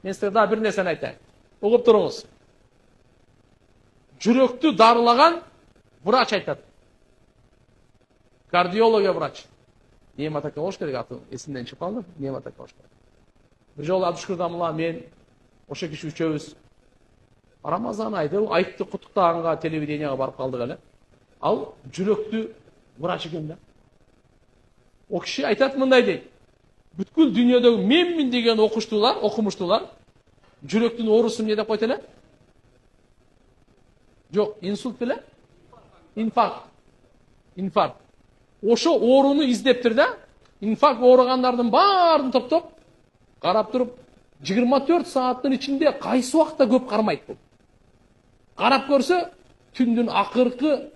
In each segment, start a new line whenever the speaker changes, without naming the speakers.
Мен сізге да бір нерсени айтайын. Угуп туруңуз. Жүрөктү дарылаган врач айтат. Кардиология врач. Немат ака болуш керек, аты эсимден чыгып калды. Немат ака болуш керек. Бир жолу Абдушкурдамла мен ошо киши үчөөбүз Рамазан айты айтты куттуктаганга телевиденияга барып калдык эле. Ал жүрөктү врач экен да. О киши айтат мындай дейт. Бүткүл дүйнөдөгү менмин деген окумуштуулар жүрөктүн оорусун эмне деп койт эле? Жок, инсульт беле? Инфаркт. Ошо ооруну издептир да. Инфаркт ооругандардын баарын топтоп карап туруп 24 сааттын ичинде кайсы убакта көп кармайт бул. Карап көрсө, түндүн акыркы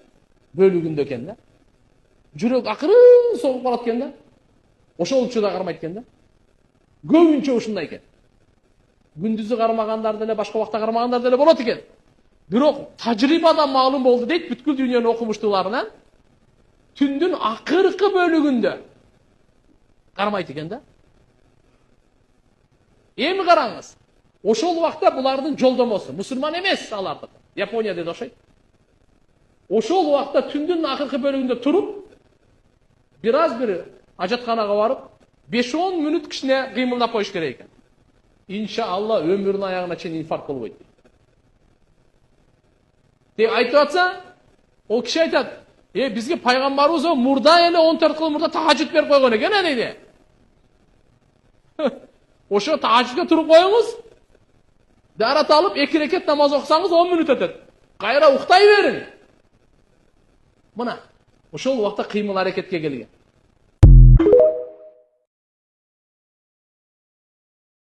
бөлүгүндө экен да. Жүрөк акырын согуп калат экен да. Ошол учурда кармайт экен да. Көбүнчө ушундай экен. Күндүзү кармагандар деле, башка убакта кармагандар деле болот экен. Бирок тажрыйбада маалым болду дейт бүткүл дүйнөнүн окумуштууларынан. Түндүн акыркы бөлүгүндө кармайт экен да. Эми караңыз. Ошол убакта булардын жолдомосу, мусулман эмес алардык. Японияда да окшойт. Ошол убакта түндүн акыркы бөлүгүндө туруп, бир ажатканага барып, 5-10 мүнөт кичине кыймылдап коюш керек экен. Иншалла өмүрүнүн аягына чейин инфаркт болбойт. Деп айтып атса, ол киши айтат, бизге пайгамбарыбыз мурда эле 14 кыл мурда тахажжуд берип койгон экен дейди. Ошо тахажжудка туруп коюңуз. Дарат алып 2 рекет намаз окусаңыз 10 мүнөт өтөт. Кайра уктай бериң. Мына, ошол убакта кыймыл аракетке келген.